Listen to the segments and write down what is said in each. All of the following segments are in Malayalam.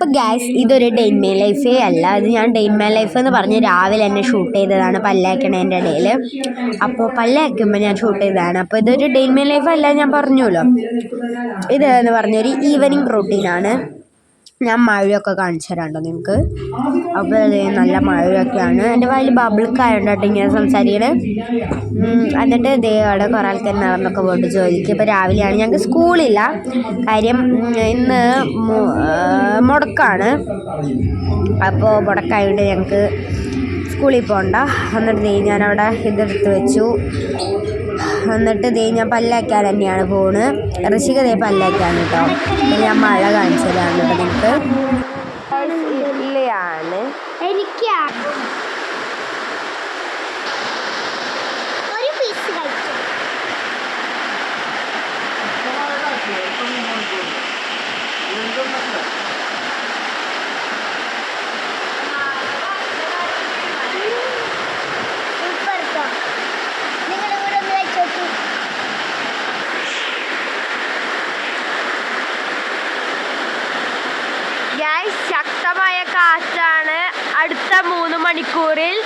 അപ്പോൾ ഗായ്സ് ഇതൊരു ഡേ ഇൻ മൈ ലൈഫേ അല്ല, ഇത് ഞാൻ ഡേ ഇൻ മൈ ലൈഫ് എന്ന് പറഞ്ഞ് രാവിലെ തന്നെ ഷൂട്ട് ചെയ്തതാണ് പല്ലേക്കണേൻ്റെ ഇടയിൽ. അപ്പോൾ പല്ലേക്കുമ്പോൾ ഞാൻ ഷൂട്ട് ചെയ്തതാണ്. അപ്പോൾ ഇതൊരു ഡേ ഇൻ മൈ ലൈഫ് അല്ല, ഞാൻ പറഞ്ഞല്ലോ. ഇത് എന്ന് പറഞ്ഞൊരു ഈവനിങ് റൂട്ടീനാണ്. ഞാൻ മഴയൊക്കെ കാണിച്ചു തരാണ്ടോ നിങ്ങൾക്ക്. അപ്പോൾ അത് നല്ല മഴയൊക്കെയാണ്. എൻ്റെ വായിൽ ബബിൾക്കായോണ്ടായിട്ട് ഇങ്ങനെ സംസാരിക്കണേ. എന്നിട്ട് അവിടെ കുറേ ആൾക്കാർ നടന്നൊക്കെ പോയിട്ട് ജോലിക്ക്. ഇപ്പോൾ രാവിലെയാണ്, ഞങ്ങൾക്ക് സ്കൂളില്ല, കാര്യം ഇന്ന് മുടക്കാണ്. അപ്പോൾ മുടക്കായതുകൊണ്ട് ഞങ്ങൾക്ക് സ്കൂളിൽ പോകണ്ട. എന്നിട്ട് ഞാനവിടെ ഇതെടുത്ത് വെച്ചു. എന്നിട്ട് ഞാൻ പല്ലേക്കാൻ തന്നെയാണ് പോകുന്നത്. ഋഷിക പല്ലേക്കാണ് കേട്ടോ. ഞാൻ മഴ കാണിച്ചതാണ് കേട്ടോ നിങ്ങൾക്ക്. ഇല്ലയാണ് എനിക്ക് ശക്തമായ കാറ്റാണ് അടുത്ത 3 മണിക്കൂറിൽ.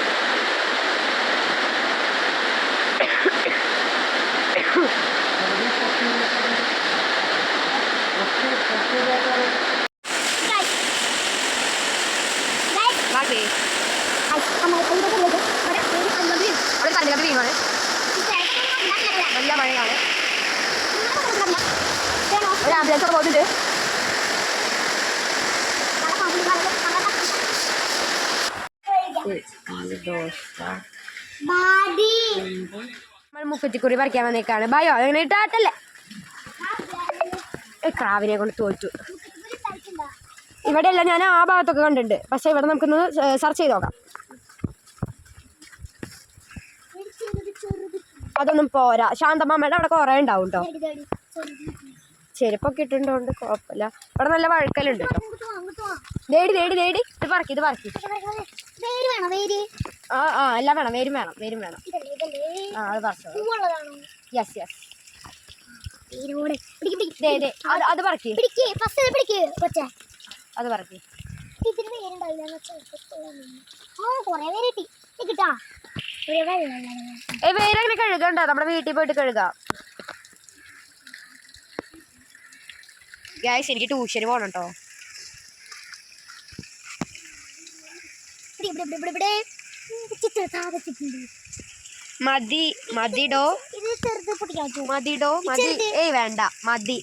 നല്ല മഴയാണ്. ഒരു ആംബുലൻസ് പോയിട്ടുണ്ട്. നമ്മൾ മുപ്പത്തിക്കുറി പറിക്കാൻ വന്നേക്കാണ്. ഭയോ അങ്ങനെ ഇട്ടാട്ടല്ലേ. ക്രാവിനെ കൊണ്ട് തോറ്റു. ഇവിടെയല്ല, ഞാൻ ആ ഭാഗത്തൊക്കെ കണ്ടിട്ടുണ്ട്. പക്ഷെ ഇവിടെ നമുക്കൊന്ന് സെർച്ച് ചെയ്ത് നോക്കാം. അതൊന്നും പോരാ. ശാന്തമ്മയുടെ അവിടെ കുറേ ഉണ്ടാവും കേട്ടോ. ചെരുപ്പൊക്കെ ഇട്ടുണ്ടോണ്ട് കുഴപ്പമില്ല. ഇവിടെ നല്ല വഴുക്കലുണ്ട് കേട്ടോ. ഇത് പറക്കി എല്ലാം വേണം. വേരും വേണം. അത് പറിച്ചോ. യെസ് അത് പറക്കി. അത് പറക്കി. വേരങ്ങനെ കഴുകണ്ട, നമ്മുടെ വീട്ടിൽ പോയിട്ട് കഴുകാം. ഗായ്സ് എനിക്ക് ട്യൂഷന് പോകണം കേട്ടോ. മതിടോ. ഏയ് വേണ്ട, മതി.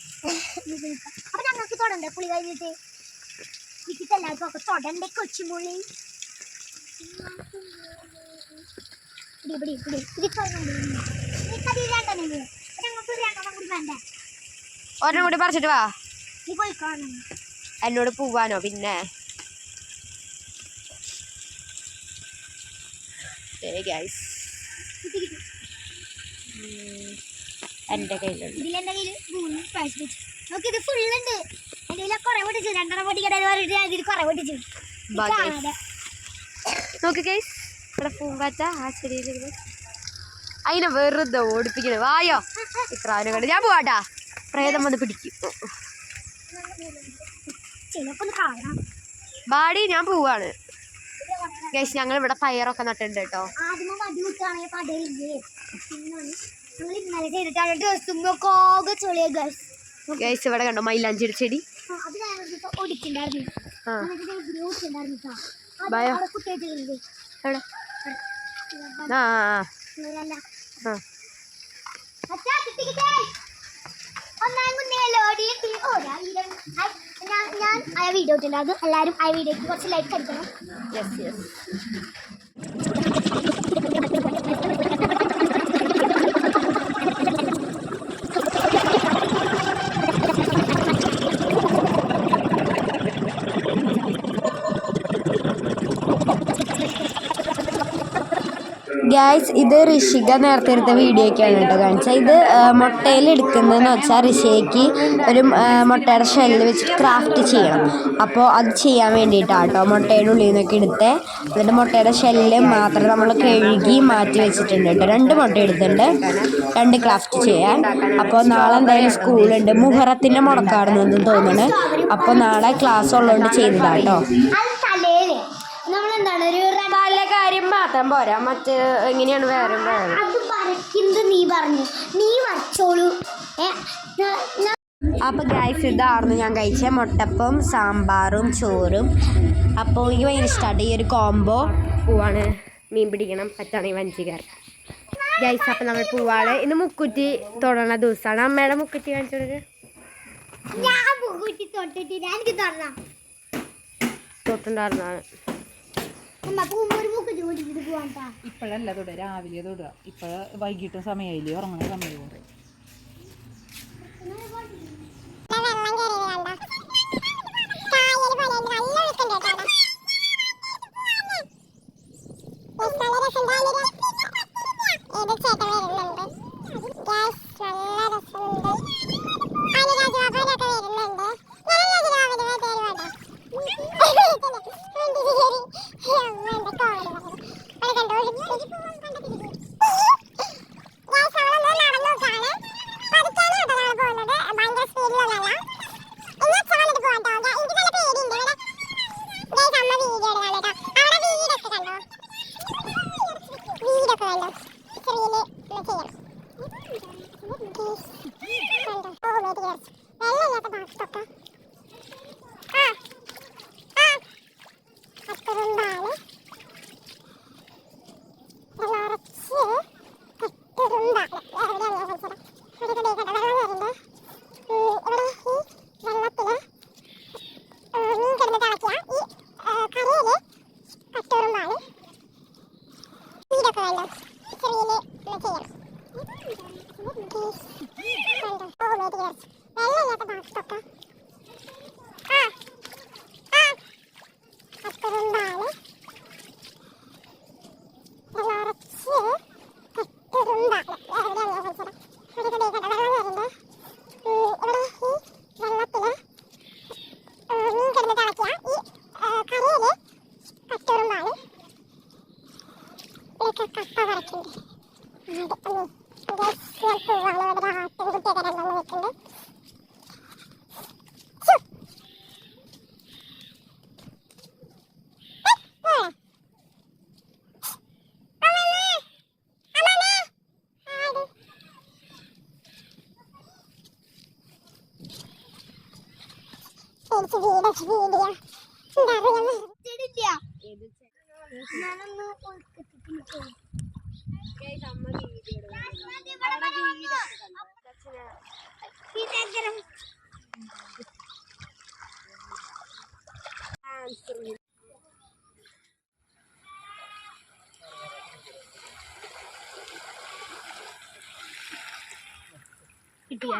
ഒരെണ്ണം കൂടി പറിച്ചിട്ട് വാ. എന്നോട് പോവാനോ? പിന്നെ എൻ്റെ കയ്യിലുണ്ട്. നോക്ക് ഗൈസ്, ഇവിടെ പൂങ്കാറ്റ ആ ശരിയിൽ അതിനെ വെറുതെ ഓടിപ്പിക്കണേ. വായോ ഇത്രാവിനെ കണ്ട് ഞാൻ പോവാട്ടാ. പ്രേതം വന്ന് പിടിക്കും. ബാഡി ഞാൻ പോവാണ് ഗൈസ്. ഞങ്ങൾ ഇവിടെ പയറൊക്കെ നട്ടിട്ടുണ്ട് കേട്ടോ. ഗൈസ് ഇവിടെ കണ്ടോ മൈലാഞ്ചി ചെടി. ഭയോ എവിടെ? ഞാൻ ആ വീഡിയോ ഇട്ടുണ്ട്. എല്ലാവരും ആ വീഡിയോക്ക് കുറച്ച് ലൈക്ക് അടിക്കണം. ഗായ്സ് ഇത് ഋഷിക നേരത്തെ എടുത്ത വീഡിയോയ്ക്കാണ് കേട്ടോ കാണിച്ചാൽ. ഇത് മുട്ടയിൽ എടുക്കുന്നതെന്ന് വെച്ചാൽ ഋഷിക്ക് ഒരു മുട്ടയുടെ ഷെല്ല് വെച്ചിട്ട് ക്രാഫ്റ്റ് ചെയ്യണം. അപ്പോൾ അത് ചെയ്യാൻ വേണ്ടിയിട്ടാണ് കേട്ടോ മുട്ടയുടെ ഉള്ളിൽ നിന്നൊക്കെ എടുത്ത് എന്നിട്ട് മുട്ടയുടെ ഷെല്ല് മാത്രം നമ്മൾ കഴുകി മാറ്റി വെച്ചിട്ടുണ്ട് കേട്ടോ. 2 മുട്ട എടുത്തിട്ടുണ്ട് 2 ക്രാഫ്റ്റ് ചെയ്യാൻ. അപ്പോൾ നാളെ എന്തായാലും സ്കൂളുണ്ട്. മുഹറത്തിൻ്റെ മുടക്കാണെന്ന് തോന്നുന്നു. അപ്പോൾ നാളെ ക്ലാസ് ഉള്ളതുകൊണ്ട് ചെയ്തതാണ് കേട്ടോ. നല്ല കാര്യം മാത്രം പോരാ, മറ്റേ എങ്ങനെയാണ് വേറെ അത് വരയ്ക്കുന്നത് നീ പറഞ്ഞു, നീ വരച്ചോളൂ. അപ്പോൾ ഗായ്സ് ഇതായിരുന്നു ഞാൻ കഴിച്ച മുട്ടപ്പം സാമ്പാറും ചോറും. അപ്പോൾ എനിക്ക് ഭയങ്കര ഇഷ്ടമാണ് ഈ ഒരു കോംബോ. പൂവാണ്, മീൻ പിടിക്കണം, പറ്റാണെങ്കിൽ വഞ്ചിക്കാർ ഗായ്സ്. അപ്പം നമ്മൾ പൂവാള് ഇന്ന് മുക്കുറ്റി തൊടണ ദിവസമാണ്. അമ്മയുടെ മുക്കുറ്റി കാണിച്ചു കൊടുക്കുക. തൊട്ടുണ്ടായിരുന്നാണ്. ഇപ്പോഴല്ല തൊടുക, രാവിലെ തൊടുക. ഇപ്പോൾ വൈകിട്ടും സമയമില്ലേ, ഉറങ്ങുന്ന സമയം. കിട്ടിയാ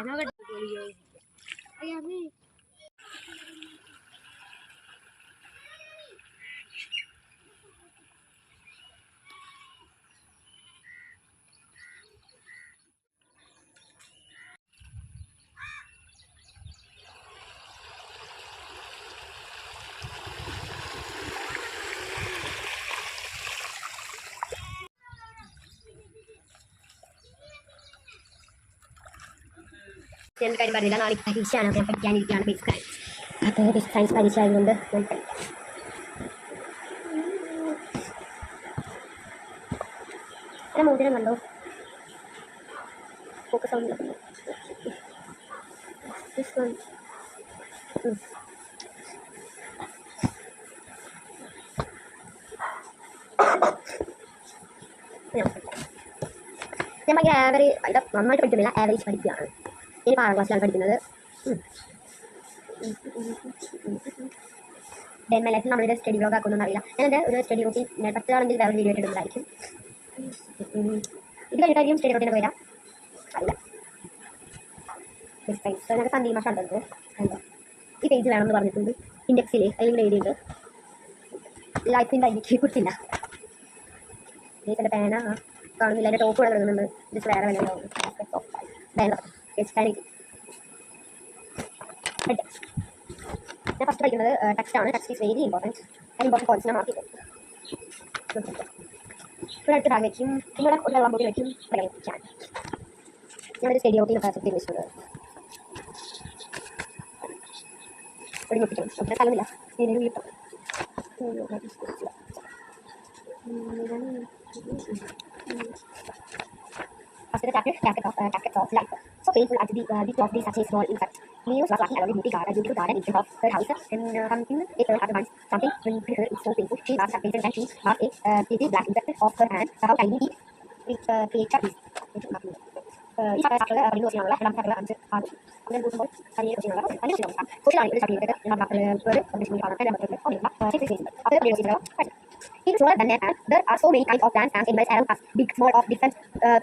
ഞാൻ കാര്യം പറഞ്ഞില്ല. നാളെ പരീക്ഷയാണ്, അപ്പോൾ പഠിക്കാനിരിക്കുകയാണ് ബേസിക് സയൻസ്. അപ്പോൾ ബേസിക് സയൻസ് പരീക്ഷ ആയതുകൊണ്ട് ഞാൻ പഠിക്കാം. മോതിരം കണ്ടോ, ഫോക്കസ് ആവുന്നില്ല. ഞാൻ ഭയങ്കര ആവറേജ് നന്നായിട്ട് പഠിക്കുന്നില്ല, ആവറേജ് പഠിക്കുകയാണ്. ഇനി 6ാം ക്ലാസ്സിലാണ് പഠിക്കുന്നത്. ഡേ മൈ ലൈഫിൽ നമ്മളിത് സ്റ്റഡി ബ്ലോഗ് ആക്കുമെന്നൊന്നും അറിയില്ല. ഞാനെൻ്റെ ഒരു സ്റ്റഡി റൂട്ടീൻ 10 ആണെങ്കിൽ വേറെ വീഡിയോ ഇടുന്നതായിരിക്കും. ഇത് കഴിഞ്ഞിട്ടായിരിക്കും സ്റ്റഡി റൂട്ടീനൊക്കെ വരാം, അറിയില്ല. ഞങ്ങൾക്ക് സന്ദീപ് മാഷ് ഉണ്ടത് കണ്ടോ, ഈ പേജ് വേണമെന്ന് പറഞ്ഞിട്ടുണ്ട്. ഇൻഡെക്സിൽ അല്ലെങ്കിൽ എഴുതിയിട്ട് ലൈഫിൻ്റെ ഐഡിക്ക് കൊടുത്തില്ല. എൻ്റെ പേന കാണുന്നില്ല, എൻ്റെ ടോപ്പ് കൂടെ കിടക്കുന്നുണ്ട്. ഇത് വേറെ വല്ല ഞാൻ ഫസ്റ്റ് പഠിക്കുന്നത് ടെക്സ്റ്റ് ആണ്. Text is very important. Points ഞാൻ മാർക്ക് ചെയ്തു. ഇവിടെ അടുത്ത് ബാഗ് വയ്ക്കും, ഇവിടെ ഒരു വെള്ളം ബോട്ടിൽ വയ്ക്കും, ഇവിടെ വയ്ക്കാൻ ഞാനൊരു സ്റ്റഡി ഔട്ടിൽ വെച്ചിട്ടുണ്ട്. ഒരു മുട്ടിക്കണം, ഒപ്പം സ്ഥലമില്ല. After the packet of life. So painful at the bit of this such a small insect. Leaves was lucky along the beauty garden in front of her house and something it at once. Something when her is so painful. She was patient and she was a pretty black insect of her hand. How tiny it creature is. ഈ ചാപ്റ്റർ പറഞ്ഞു വെച്ചാൽ രണ്ടാം ചാപ്റ്റർ അഞ്ച് ആറ് അങ്ങനെ കൂടുമ്പോൾ അതിനെ കുറിച്ചുള്ള അതിനെ സോഷ്യലാണ് ഒരു chapter It's smaller than that, and there are so many kinds of plants and animals around us, big, small, of different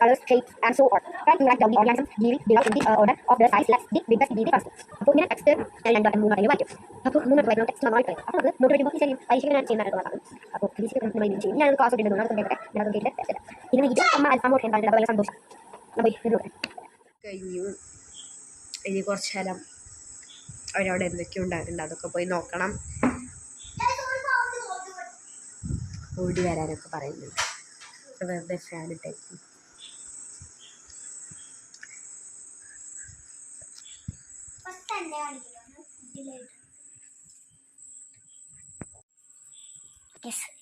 colors, shapes, and so on. Try to write down the organisms belong in the order of their size, let's the biggest be the first. അപ്പോൾ ഇങ്ങനെ ടെക്സ്റ്റ് ഞാൻ മൂന്നായിട്ട് വായിക്കും. അപ്പോൾ മൂന്നായിട്ട് വായിക്കണം, ടെക്സ്റ്റ് നന്നായിട്ട് വായിക്കും. അപ്പോൾ അത് നോട്ട് വയ്ക്കുമ്പോൾ ശരി പരീക്ഷയ്ക്ക് ഞാൻ ചെയ്യുന്നതാണ്. അപ്പോൾ ഫിസിക്സ് ചെയ്യും. ഞാൻ ക്ലാസ് ഉണ്ട് ഇത് നോക്കിയിട്ട് അമ്മ അൽഫാമോട്ട് ഉണ്ടാകുന്നത് വളരെ സന്തോഷം. കഴിഞ്ഞു. ഇനി കുറച്ച് നേരം അവരവിടെ എന്തൊക്കെയോ ഉണ്ടായിട്ടുണ്ട്, അതൊക്കെ പോയി നോക്കണം. ഓടി വരാനൊക്കെ പറയുന്നുണ്ട്. വെറുതെ ഫാൻ ഇട്ടേക്കും.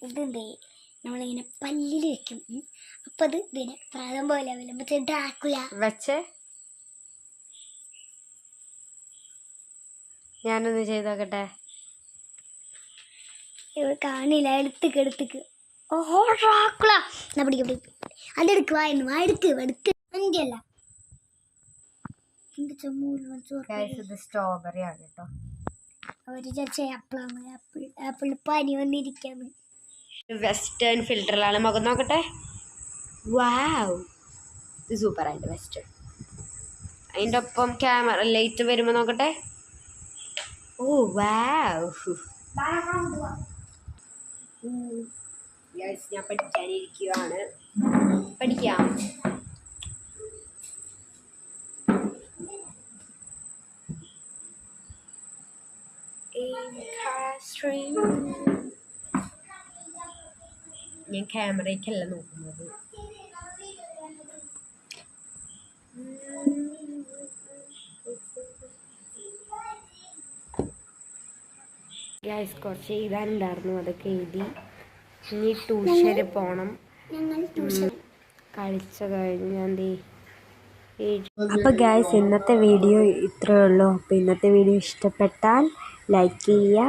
ഇതെന്തേ നമ്മളിങ്ങനെ പല്ലിൽ വെക്കും. അപ്പൊ അത് ഇതിനെ പ്രായം പോലെ മറ്റേ ഡ്രാക്കുല വെച്ചേ ഞാനൊന്ന് ചെയ്ത് നോക്കട്ടെ. ഇവിടെ കാണില്ല, എടുത്തേക്ക്. ഓഹോ ഡ്രാക്കുല എന്നാ പിടിക്കും. അതെടുക്കുവായിരുന്നു, എടുത്ത് അഞ്ചല്ല എന്റെ ഇത് സ്ട്രോബെറി ആണ് കേട്ടോ. അവര് ചേച്ചി ആപ്പിൾ പനി വന്നിരിക്കാന്ന്. വെസ്റ്റേൺ ഫിൽറ്ററിലാണ് മുഖം നോക്കട്ടെ. വാവ്, ഇത് സൂപ്പറായിട്ട് വെസ്റ്റേൺ. അതിൻ്റെ ഒപ്പം ക്യാമറ ലൈറ്റ് വരുമ്പോൾ നോക്കട്ടെ. ഓ വാവ്, ഞാൻ പഠിക്കാനിരിക്കുകയാണ്. പഠിക്കാം. ഞാൻ ക്യാമറയ്ക്കല്ല നോക്കുന്നത്. ഗൈസ് കുറച്ച് എഴുതാനുണ്ടായിരുന്നു, അതൊക്കെ എഴുതി. ഇനി ട്യൂഷന് പോകണം. കളിച്ച കഴിഞ്ഞ് ഞാൻ അപ്പോൾ ഗൈസ് ഇന്നത്തെ വീഡിയോ ഇത്രയേ ഉള്ളൂ. അപ്പോൾ ഇന്നത്തെ വീഡിയോ ഇഷ്ടപ്പെട്ടാൽ ലൈക്ക് ചെയ്യുക,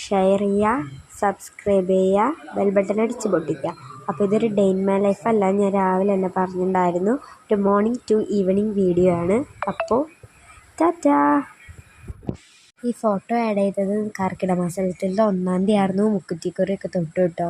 ഷെയർ ചെയ്യുക, സബ്സ്ക്രൈബ് ചെയ്യുക, ബെൽ ബട്ടൺ അടിച്ച് പൊട്ടിക്കുക. അപ്പോൾ ഇതൊരു ഡേ ഇൻ മൈ ലൈഫ് അല്ല, ഞാൻ രാവിലെ തന്നെ പറഞ്ഞിട്ടുണ്ടായിരുന്നു. ഒരു മോർണിംഗ് ടു ഈവനിങ് വീഡിയോ ആണ്. അപ്പോൾ ടാറ്റാ. ഈ ഫോട്ടോ ആഡ് ചെയ്തത് കർക്കിടക മാസത്തിൻ്റെ 1-ാം തീയതി ആയിരുന്നു. മുക്കുറ്റിക്കുറിയൊക്കെ തൊട്ടു കേട്ടോ.